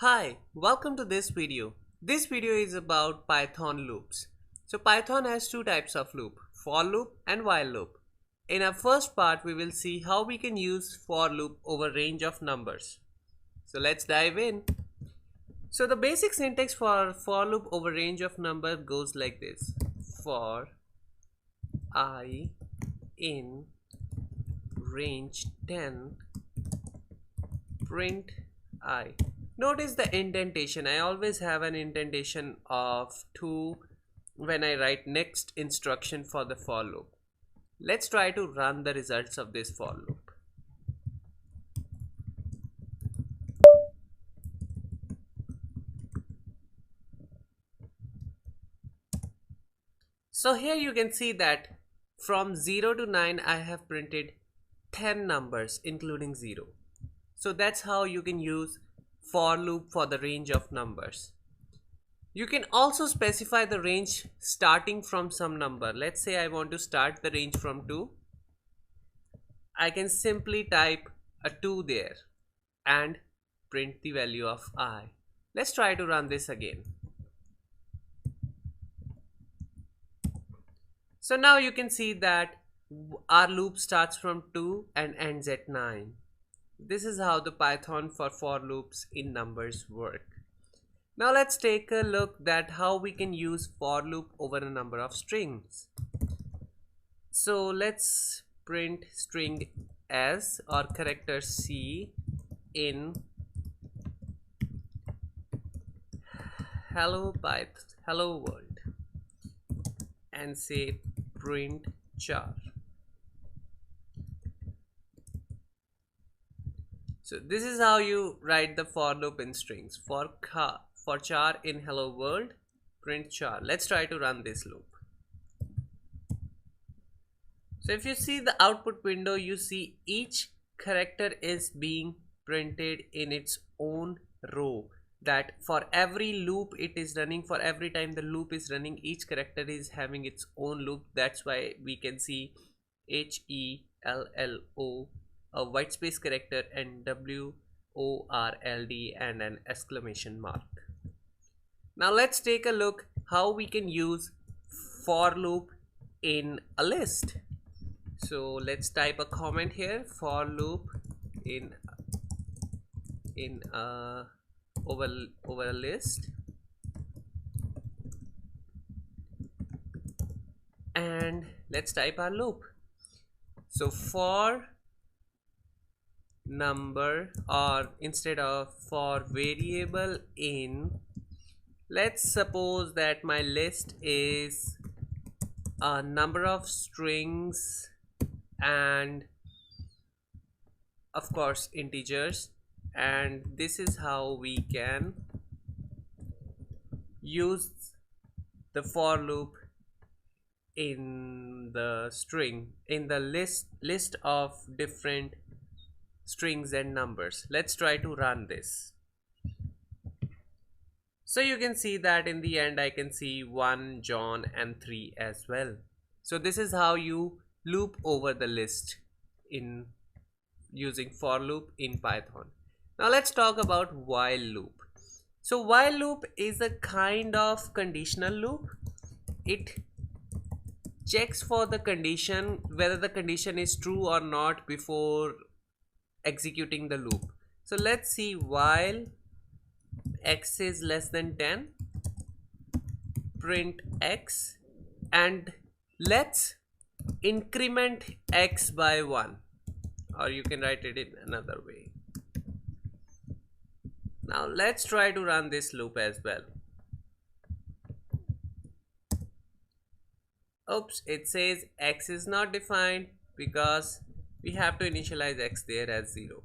Hi, welcome to this video. This video is about Python loops. So Python has two types of loop, for loop and while loop. In our first part, we will see how we can use for loop over range of numbers. So let's dive in. So the basic syntax for loop over range of number goes like this. For I in range 10 print I. Notice the indentation. I always have an indentation of 2 when I write next instruction for the for loop. Let's try to run the results of this for loop. So here you can see that from 0 to 9 I have printed 10 numbers including 0. So that's how you can use for loop for the range of numbers. You can also specify the range starting from some number. Let's say I want to start the range from 2. I can simply type a 2 there and print the value of I. Let's try to run this again. So now you can see that our loop starts from 2 and ends at 9. This is how the Python for loops in numbers work. Now let's take a look at how we can use for loop over a number of strings. So let's print string S or character C in hello world and say print char. So this is how you write the for loop in strings. For char in hello world, print char. Let's try to run this loop. So if you see the output window, you see each character is being printed in its own row. That for every loop it is running, for every time the loop is running, each character is having its own loop. That's why we can see HELLO, a white space character, and WORLD and an exclamation mark. Now let's take a look how we can use for loop in a list. So let's type a comment here, for loop in over a list, and let's type our loop. So for number, or instead of for variable in, let's suppose that my list is a number of strings and of course integers, and this is how we can use the for loop in the list of different strings and numbers. Let's try to run this. So you can see that in the end I can see 1, John and 3 as well. So this is how you loop over the list in using for loop in Python. Now let's talk about while loop. So while loop is a kind of conditional loop. It checks for the condition, whether the condition is true or not before executing the loop. So let's see, while x is less than 10, print x, and let's increment x by 1, or you can write it in another way. Now let's try to run this loop as well. Oops, it says x is not defined because we have to initialize x there as 0.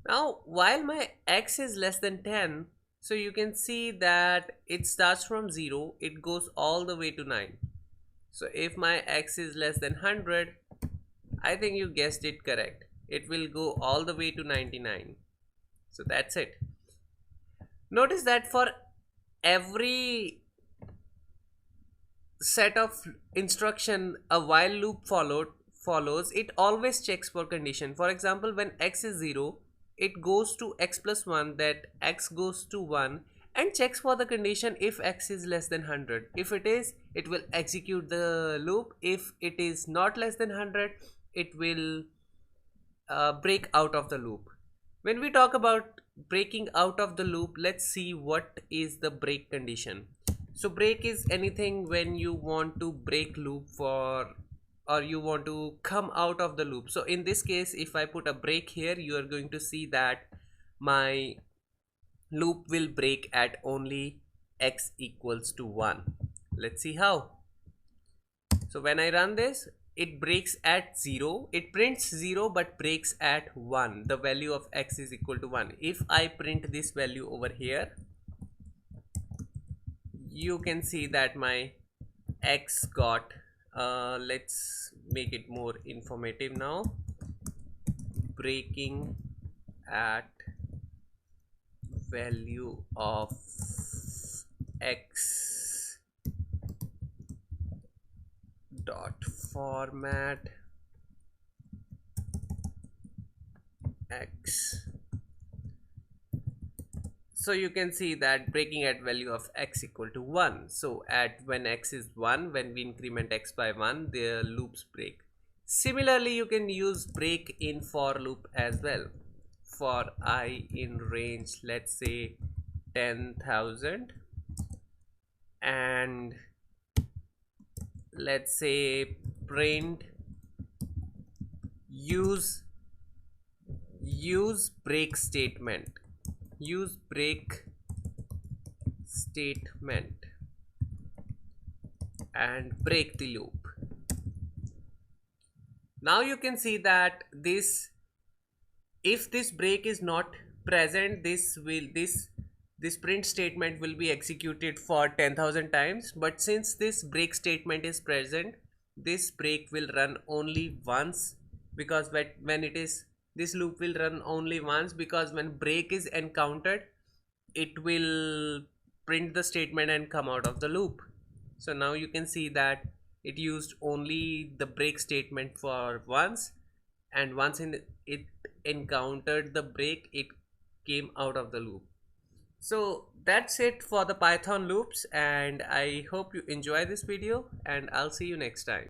Now while my x is less than 10, so you can see that it starts from 0, it goes all the way to 9. So if my x is less than 100, I think you guessed it correct, it will go all the way to 99. So that's it. Notice that for every set of instruction a while loop follows, it always checks for condition. For example, when x is 0, it goes to x plus 1, that x goes to 1, and checks for the condition if x is less than 100. If it is, it will execute the loop. If it is not less than 100, it will break out of the loop. When we talk about breaking out of the loop, let's see what is the break condition. So break is anything when you want to break loop for, or you want to come out of the loop. So in this case, if I put a break here, you are going to see that my loop will break at only x equals to 1. Let's see how. So when I run this, it breaks at 0. It prints 0 but breaks at 1. The value of x is equal to 1. If I print this value over here, you can see that my x got, let's make it more informative now, breaking at value of x dot format x. So you can see that breaking at value of x equal to 1. So at when x is 1, when we increment x by 1, the loops break. Similarly, you can use break in for loop as well. For I in range, let's say 10,000, and let's say print use break statement, use break statement and break the loop. Now you can see that this, if this break is not present, this print statement will be executed for 10,000 times. But since this break statement is present, this break will run only once, because when it is, this loop will run only once, because when break is encountered, it will print the statement and come out of the loop. So now you can see that it used only the break statement for once, and once it encountered the break, it came out of the loop. So that's it for the Python loops, and I hope you enjoy this video, and I'll see you next time.